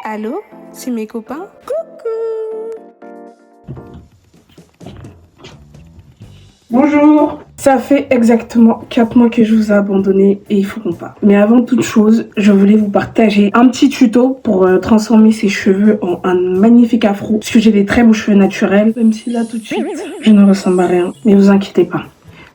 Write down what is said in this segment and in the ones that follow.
Allô? C'est mes copains? Coucou! Bonjour! Ça fait exactement 4 mois que je vous ai abandonné et il faut qu'on parte. Mais avant toute chose, je voulais vous partager un petit tuto pour transformer ses cheveux en un magnifique afro. Parce que j'ai des très beaux cheveux naturels, même si là tout de suite, je ne ressemble à rien. Mais vous inquiétez pas.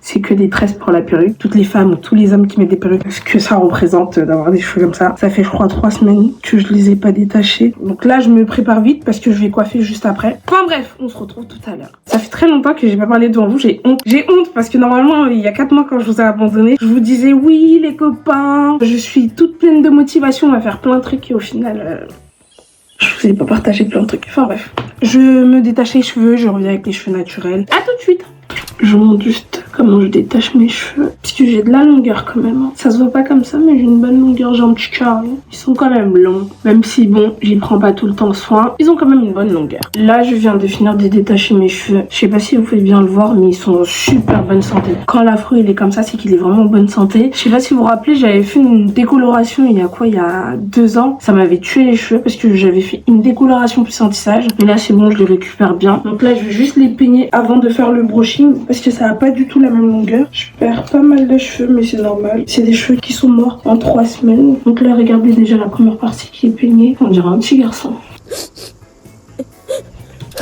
C'est que des tresses pour la perruque. Toutes les femmes ou tous les hommes qui mettent des perruques, ce que ça représente d'avoir des cheveux comme ça. Ça fait je crois 3 semaines que je les ai pas détachés. Donc là je me prépare vite parce que je vais coiffer juste après. Enfin bref, on se retrouve tout à l'heure. Ça fait très longtemps que j'ai pas parlé devant vous, j'ai honte. J'ai honte parce que normalement il y a 4 mois quand je vous ai abandonné, je vous disais oui les copains, je suis toute pleine de motivation, on va faire plein de trucs et au final... je vous ai pas partagé plein de trucs. Enfin bref. Je me détache les cheveux, je reviens avec les cheveux naturels. À tout de suite. Je vous montre juste comment je détache mes cheveux. Parce que j'ai de la longueur quand même. Ça se voit pas comme ça, mais j'ai une bonne longueur. J'ai un petit carré. Ils sont quand même longs. Même si bon, j'y prends pas tout le temps soin. Ils ont quand même une bonne longueur. Là, je viens de finir de détacher mes cheveux. Je sais pas si vous pouvez bien le voir, mais ils sont en super bonne santé. Quand l'afro il est comme ça, c'est qu'il est vraiment en bonne santé. Je sais pas si vous vous rappelez, j'avais fait une décoloration il y a 2 ans. Ça m'avait tué les cheveux parce que j'avais fait une décoloration plus anti-sage. Mais là, c'est bon, je les récupère bien. Donc là, je vais juste les peigner avant de faire le brushing. Parce que ça a pas du tout la même longueur. Je perds pas mal de cheveux, mais c'est normal. C'est des cheveux qui sont morts en 3 semaines. Donc là, regardez déjà la première partie qui est peignée. On dirait un petit garçon.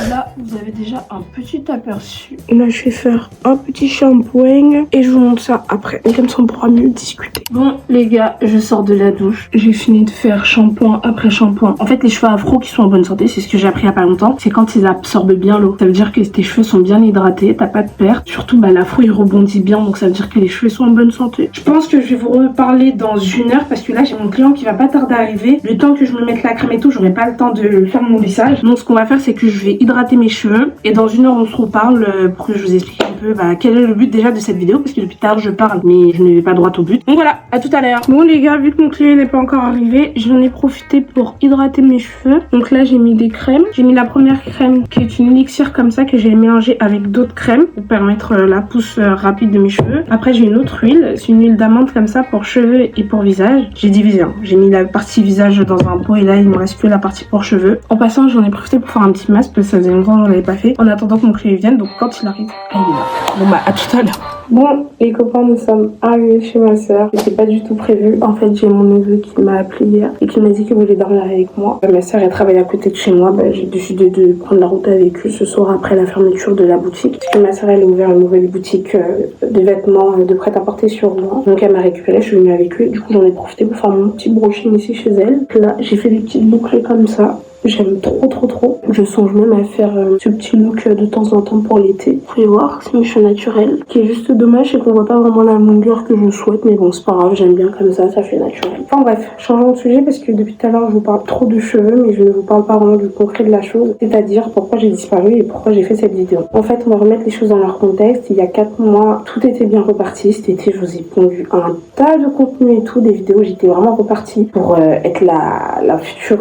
Là, vous avez déjà un petit aperçu. Là, je vais faire un petit shampoing et je vous montre ça après. Et comme ça, on pourra mieux discuter. Bon, les gars, je sors de la douche. J'ai fini de faire shampoing après shampoing. En fait, les cheveux afro qui sont en bonne santé, c'est ce que j'ai appris il y a pas longtemps. C'est quand ils absorbent bien l'eau. Ça veut dire que tes cheveux sont bien hydratés, t'as pas de perte. Surtout, l'afro, il rebondit bien. Donc, ça veut dire que les cheveux sont en bonne santé. Je pense que je vais vous reparler dans 1 heure parce que là, j'ai mon client qui va pas tarder à arriver. Le temps que je me mette la crème et tout, j'aurai pas le temps de faire mon lissage. Donc, ce qu'on va faire, c'est que je vais hydrater mes cheveux et dans 1 heure on se reparle pour que je vous explique un peu quel est le but déjà de cette vidéo parce que depuis tard je parle mais je ne vais pas droit au but. Donc voilà, à tout à l'heure. Bon les gars, vu que mon client n'est pas encore arrivé, j'en ai profité pour hydrater mes cheveux. Donc là j'ai mis des crèmes. J'ai mis la première crème qui est une élixir comme ça que j'ai mélangée avec d'autres crèmes pour permettre la pousse rapide de mes cheveux. Après j'ai une autre huile, c'est une huile d'amande comme ça pour cheveux et pour visage. J'ai divisé, j'ai mis la partie visage dans un pot et là il me reste que la partie pour cheveux. En passant j'en ai profité pour faire un petit masque parce que ça faisait longtemps que j'en avais pas fait en attendant que mon client vienne, donc quand il arrive, il est là. Bon à tout à l'heure. Bon les copains, nous sommes arrivés chez ma soeur. C'était pas du tout prévu. En fait j'ai mon neveu qui m'a appelé hier et qui m'a dit qu'il voulait dormir avec moi. Ma soeur elle travaille à côté de chez moi, j'ai décidé de prendre la route avec eux ce soir après la fermeture de la boutique. Parce que ma soeur elle a ouvert une nouvelle boutique de vêtements de prêt-à-porter sur moi. Donc elle m'a récupéré, je suis venue avec eux. Du coup j'en ai profité pour faire mon petit brushing ici chez elle. Là j'ai fait des petites boucles comme ça. J'aime trop. Je songe même à faire ce petit look de temps en temps pour l'été. Vous pouvez voir, c'est mes cheveux naturels. Ce qui est juste dommage, c'est qu'on voit pas vraiment la longueur que je souhaite. Mais bon, c'est pas grave, j'aime bien comme ça fait naturel. Enfin bref, changeons de sujet parce que depuis tout à l'heure, je vous parle trop de cheveux, mais je ne vous parle pas vraiment du concret de la chose. C'est-à-dire pourquoi j'ai disparu et pourquoi j'ai fait cette vidéo. En fait, on va remettre les choses dans leur contexte. Il y a 4 mois, tout était bien reparti. Cet été, je vous ai pondu un tas de contenu et tout, des vidéos. J'étais vraiment repartie pour être la future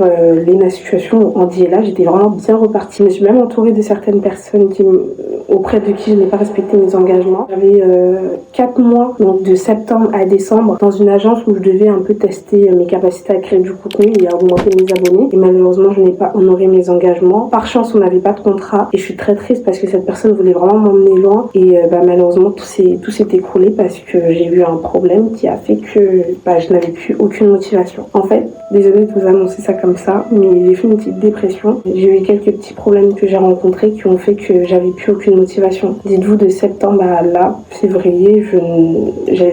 Léna Situation. On dit là, j'étais vraiment bien repartie. Je me suis même entourée de certaines personnes auprès de qui je n'ai pas respecté mes engagements. J'avais 4 mois, donc de septembre à décembre, dans une agence où je devais un peu tester mes capacités à créer du contenu et à augmenter mes abonnés. Et malheureusement, je n'ai pas honoré mes engagements. Par chance, on n'avait pas de contrat et je suis très triste parce que cette personne voulait vraiment m'emmener loin. Et malheureusement, tout s'est écroulé parce que j'ai eu un problème qui a fait que je n'avais plus aucune motivation. En fait, désolée de vous annoncer ça comme ça, mais j'ai fait une petite dépression. J'ai eu quelques petits problèmes que j'ai rencontrés qui ont fait que j'avais plus aucune motivation. Dites-vous, de septembre à là, février,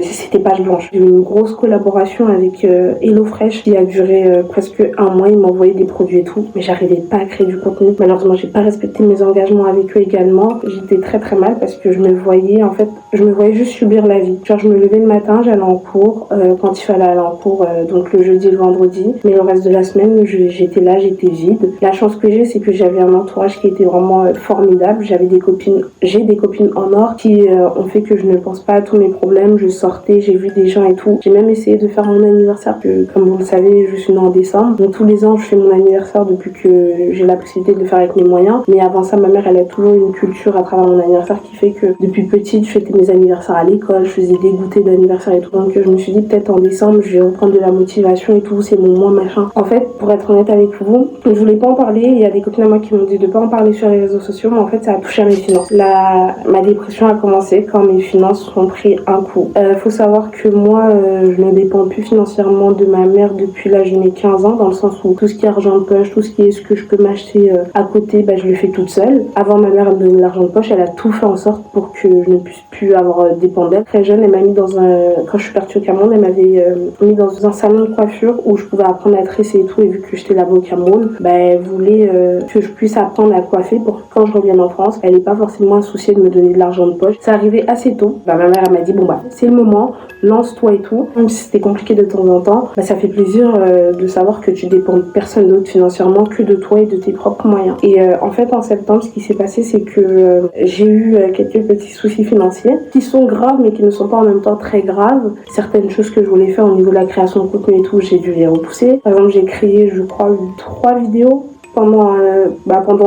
c'était page blanche. J'ai eu une grosse collaboration avec HelloFresh qui a duré presque 1 mois. Ils m'envoyaient des produits et tout, mais j'arrivais pas à créer du contenu. Malheureusement, j'ai pas respecté mes engagements avec eux également. J'étais très mal parce que je me voyais juste subir la vie. Genre, je me levais le matin, j'allais en cours quand il fallait aller en cours, donc le jeudi et le vendredi. Mais le reste de la semaine, j'étais là, j'étais vide. La chance que j'ai, c'est que j'avais un entourage qui était vraiment formidable. J'avais des copines j'ai des copines en or qui ont fait que je ne pense pas à tous mes problèmes. Je sortais, j'ai vu des gens et tout. J'ai même essayé de faire mon anniversaire, que comme vous le savez, je suis née en décembre. Donc tous les ans, je fais mon anniversaire depuis que j'ai la possibilité de le faire avec mes moyens. Mais avant ça, ma mère, elle a toujours une culture à travers mon anniversaire qui fait que depuis petite, je fêtais mes anniversaires à l'école, je faisais des goûters d'anniversaire et tout. Donc je me suis dit peut-être en décembre, je vais reprendre de la motivation et tout, c'est mon mois machin. En fait, pour être honnête avec vous, je voulais pas en parler. Il y a des copines à moi qui m'ont dit de pas en parler sur les réseaux sociaux, mais en fait, ça a touché à mes finances. Ma dépression a commencé quand mes finances ont pris un coup. Faut savoir que moi, je ne dépends plus financièrement de ma mère depuis l'âge de mes 15 ans, dans le sens où tout ce qui est argent de poche, tout ce qui est ce que je peux m'acheter à côté, je le fais toute seule. Avant, ma mère, elle me donnait l'argent de poche, elle a tout fait en sorte pour que je ne puisse plus avoir dépend d'elle. Très jeune, elle m'a mis quand je suis partie au Cameroun, elle m'avait mis dans un salon de coiffure où je pouvais apprendre à tresser et tout, et vu que j'étais là-bas au Cameroun, elle voulait que je puisse apprendre à coiffer pour que quand je revienne en France, elle n'est pas forcément souciée de me donner de l'argent de poche. Ça arrivait assez tôt. Ma mère, elle m'a dit, c'est le moment, lance-toi et tout. Même si c'était compliqué de temps en temps, ça fait plaisir de savoir que tu dépends de personne d'autre financièrement que de toi et de tes propres moyens. Et en fait, en septembre, ce qui s'est passé, c'est que j'ai eu quelques petits soucis financiers qui sont graves, mais qui ne sont pas en même temps très graves. Certaines choses que je voulais faire au niveau de la création de contenu et tout, j'ai dû les repousser. Par exemple, j'ai créé, je crois, 3 vidéos pendant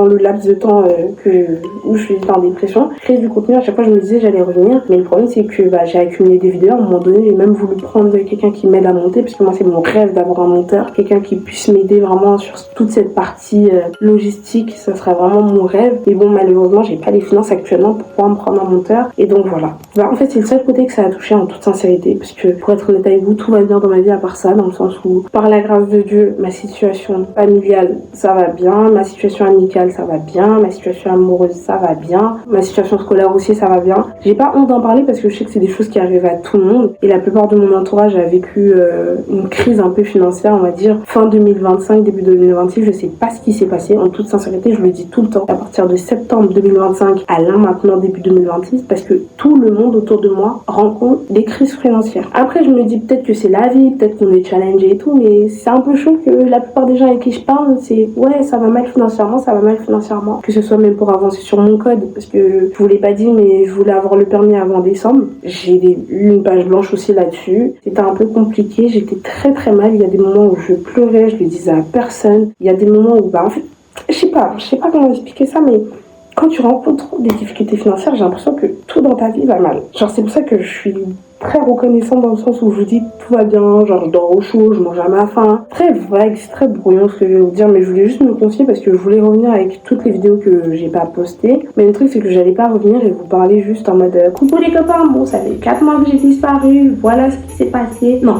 le laps de temps où je suis en dépression. Créer du contenu, à chaque fois je me disais j'allais revenir, mais le problème c'est que j'ai accumulé des vidéos. À un moment donné, j'ai même voulu prendre quelqu'un qui m'aide à monter, parce que moi c'est mon rêve d'avoir un monteur, quelqu'un qui puisse m'aider vraiment sur toute cette partie logistique. Ça serait vraiment mon rêve, mais bon, malheureusement j'ai pas les finances actuellement pour pouvoir me prendre un monteur, et donc voilà. En fait, c'est le seul côté que ça a touché, en toute sincérité, parce que pour être honnête avec vous, tout va bien dans ma vie à part ça, dans le sens où par la grâce de Dieu, ma situation familiale, ça va bien, ma situation amicale, ça va bien, ma situation amoureuse, ça va bien, ma situation scolaire aussi, ça va bien. J'ai pas honte d'en parler parce que je sais que c'est des choses qui arrivent à tout le monde, et la plupart de mon entourage a vécu une crise un peu financière, on va dire fin 2025, début 2026. Je sais pas ce qui s'est passé, en toute sincérité, je le dis tout le temps, à partir de septembre 2025 à là maintenant début 2026, parce que tout le monde autour de moi rencontre des crises financières. Après, je me dis peut-être que c'est la vie, peut-être qu'on est challengé et tout, mais c'est un peu chaud que la plupart des gens avec qui je parle, c'est ouais, ça va mal financièrement, ça va mal financièrement. Que ce soit même pour avancer sur mon code, parce que je vous l'ai pas dit, mais je voulais avoir le permis avant décembre. J'ai eu une page blanche aussi là-dessus. C'était un peu compliqué, j'étais très très mal. Il y a des moments où je pleurais, je le disais à personne. Il y a des moments où, en fait, je sais pas comment expliquer ça, mais quand tu rencontres des difficultés financières, j'ai l'impression que tout dans ta vie va mal. Genre, c'est pour ça que je suis très reconnaissante dans le sens où je vous dis tout va bien, genre je dors au chaud, je mange à ma faim. Très vague, c'est très brouillon ce que je vais vous dire, mais je voulais juste me confier parce que je voulais revenir avec toutes les vidéos que j'ai pas postées. Mais le truc c'est que j'allais pas revenir et vous parler juste en mode coucou les copains, bon ça fait 4 mois que j'ai disparu, voilà ce qui s'est passé. Non.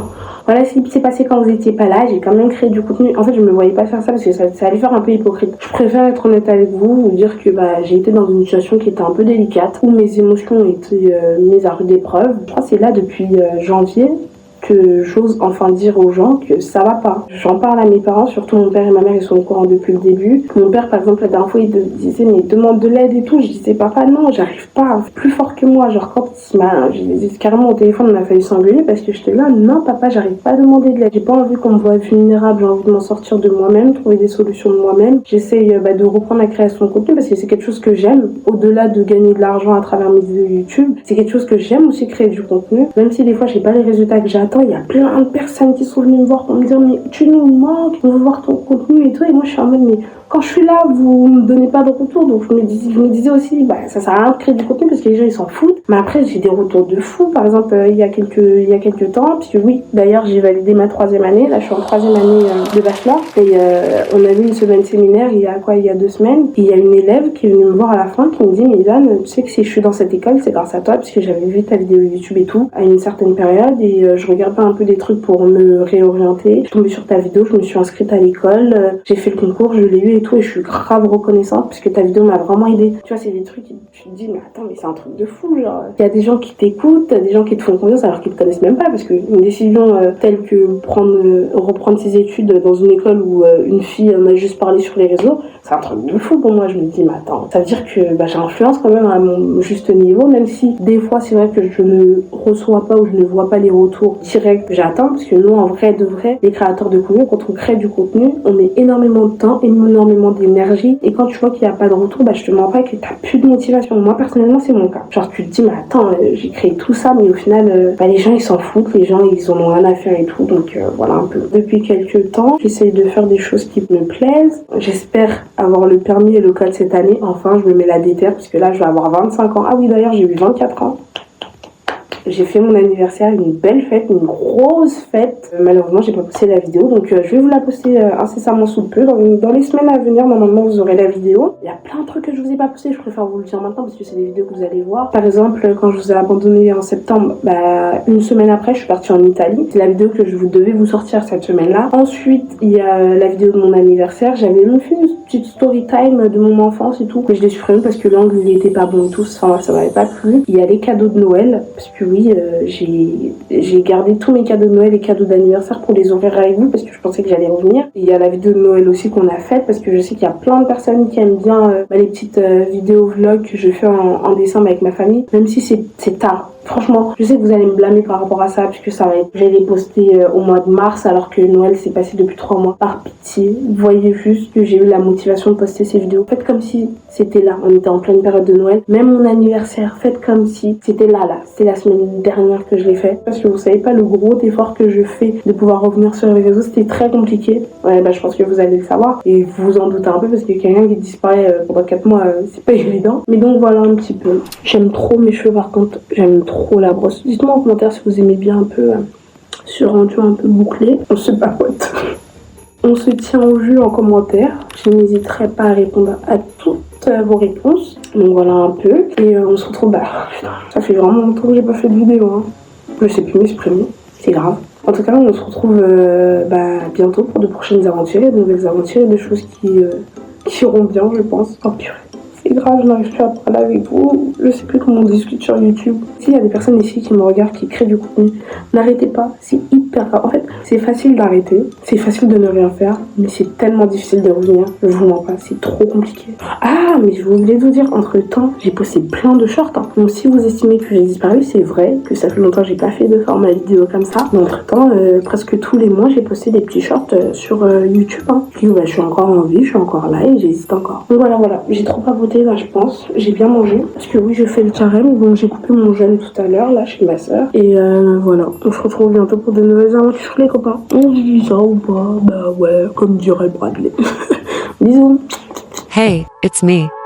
Voilà ce qui s'est passé quand vous étiez pas là, j'ai quand même créé du contenu. En fait, je me voyais pas faire ça parce que ça allait faire un peu hypocrite. Je préfère être honnête avec vous, vous dire que j'ai été dans une situation qui était un peu délicate, où mes émotions étaient mises à rude épreuve. Je crois que c'est là depuis janvier que j'ose enfin dire aux gens que ça va pas. J'en parle à mes parents, surtout mon père et ma mère, ils sont au courant depuis le début. Mon père, par exemple, la dernière fois, il disait mais demande de l'aide et tout. Je disais papa non, j'arrive pas, c'est plus fort que moi. Genre quand j'ai carrément au téléphone, on a failli s'engueuler parce que j'étais là, non papa, j'arrive pas à demander de l'aide. J'ai pas envie qu'on me voie vulnérable, j'ai envie de m'en sortir de moi-même, trouver des solutions de moi-même. J'essaye de reprendre la création de contenu parce que c'est quelque chose que j'aime. Au-delà de gagner de l'argent à travers mes vidéos YouTube, c'est quelque chose que j'aime aussi, créer du contenu. Même si des fois j'ai pas les résultats que j'attends, il y a plein de personnes qui sont venues me voir pour me dire mais tu nous manques, on veut voir ton contenu et tout, et moi je suis en mode mais quand je suis là vous me donnez pas de retour. Donc je me disais aussi ça sert à rien de créer du contenu parce que les gens ils s'en foutent. Mais après j'ai des retours de fou. Par exemple il y a quelques temps, puisque oui d'ailleurs j'ai validé ma 3e année, là je suis en 3e année de bachelor, et on a eu une semaine séminaire il y a 2 semaines, et il y a une élève qui est venue me voir à la fin qui me dit mais Ivan, tu sais que si je suis dans cette école c'est grâce à toi, parce que j'avais vu ta vidéo YouTube et tout à une certaine période, et je regardais un peu des trucs pour me réorienter. Je suis tombée sur ta vidéo, je me suis inscrite à l'école, j'ai fait le concours, je l'ai eu et tout, et je suis grave reconnaissante parce que ta vidéo m'a vraiment aidée. Tu vois, c'est des trucs, tu te dis mais attends, mais c'est un truc de fou, genre il y a des gens qui t'écoutent, des gens qui te font confiance alors qu'ils te connaissent même pas, parce qu'une décision telle que reprendre ses études dans une école où une fille en a juste parlé sur les réseaux, c'est un truc de fou pour moi. Je me dis mais attends, ça veut dire que j'influence quand même à mon juste niveau, même si des fois c'est vrai que je ne reçois pas ou je ne vois pas les retours directs que j'attends, parce que nous en vrai de vrai, les créateurs de contenu, quand on crée du contenu, on met énormément de temps, énormément énormément d'énergie. Et quand tu vois qu'il n'y a pas de retour, bah je te mens pas que t'as plus de motivation. Moi personnellement c'est mon cas. Genre tu te dis mais attends, j'ai créé tout ça, mais au final bah, les gens ils s'en foutent, les gens ils en ont rien à faire et tout. Donc voilà un peu. Depuis quelques temps, j'essaye de faire des choses qui me plaisent. J'espère avoir le permis et le code cette année. Enfin je me mets la déterre parce que là je vais avoir 25 ans. Ah oui d'ailleurs j'ai eu 24 ans. J'ai fait mon anniversaire, une belle fête, une grosse fête. Malheureusement, j'ai pas posté la vidéo, donc je vais vous la poster incessamment sous peu. Dans les semaines à venir, normalement, vous aurez la vidéo. Il y a plein de trucs que je vous ai pas posté, je préfère vous le dire maintenant parce que c'est des vidéos que vous allez voir. Par exemple, quand je vous ai abandonné en septembre, bah, une semaine après, je suis partie en Italie. C'est la vidéo que je devais vous sortir cette semaine-là. Ensuite, il y a la vidéo de mon anniversaire. J'avais même fait une petite story time de mon enfance et tout, mais je l'ai supprimé parce que l'angle il était pas bon et tout. Enfin, ça m'avait pas plu. Il y a les cadeaux de Noël, parce que oui, j'ai gardé tous mes cadeaux de Noël et cadeaux d'anniversaire pour les ouvrir avec vous parce que je pensais que j'allais revenir. Et il y a la vidéo de Noël aussi qu'on a faite parce que je sais qu'il y a plein de personnes qui aiment bien les petites vidéos vlogs que je fais en décembre avec ma famille, même si c'est tard. Franchement, je sais que vous allez me blâmer par rapport à ça, puisque ça va être... Je vais les poster au mois de mars, alors que Noël s'est passé depuis 3 mois. Par pitié, voyez juste que j'ai eu la motivation de poster ces vidéos. Faites comme si c'était là, on était en pleine période de Noël. Même mon anniversaire, faites comme si c'était là. C'était la semaine dernière que je l'ai fait. Parce que vous savez pas le gros effort que je fais de pouvoir revenir sur les réseaux, c'était très compliqué. Ouais, bah je pense que vous allez le savoir. Et vous vous en doutez un peu, parce que quelqu'un qui disparaît pendant 4 mois, c'est pas évident. Mais donc voilà un petit peu. J'aime trop mes cheveux par contre, j'aime trop la brosse. Dites-moi en commentaire si vous aimez bien un peu ce rendu un peu bouclé. On se papote. On se tient au jus en commentaire. Je n'hésiterai pas à répondre à toutes vos réponses. Donc voilà un peu. Et on se retrouve... Bah putain, ça fait vraiment longtemps que j'ai pas fait de vidéo. Hein. Je sais plus m'exprimer. C'est grave. En tout cas, on se retrouve bientôt pour de prochaines aventures, de nouvelles aventures et des choses qui iront bien, je pense. Oh purée. C'est grave, je n'arrive plus à parler avec vous. Je sais plus comment on discute sur YouTube. S'il y a des personnes ici qui me regardent, qui créent du contenu, n'arrêtez pas. C'est hyper grave. En fait, c'est facile d'arrêter. C'est facile de ne rien faire. Mais c'est tellement difficile de revenir. Je vous mens pas. C'est trop compliqué. Ah, mais je voulais vous dire, entre temps, j'ai posté plein de shorts. Hein. Donc si vous estimez que j'ai disparu, c'est vrai que ça fait longtemps que j'ai pas fait de format vidéo comme ça. Mais entre temps, presque tous les mois, j'ai posté des petits shorts sur YouTube. Hein. Puis, je suis encore en vie, je suis encore là et j'hésite encore. Donc voilà. J'ai trop papoté là, je pense. J'ai bien mangé. Parce que oui, je fais le carême. Donc j'ai coupé mon jeûne tout à l'heure, là, chez ma soeur. Et voilà. On se retrouve bientôt pour de nouvelles aventures, les copains. On dit ça ou pas? Bah ouais, comme dirait Bradley. Bisous. Hey, it's me.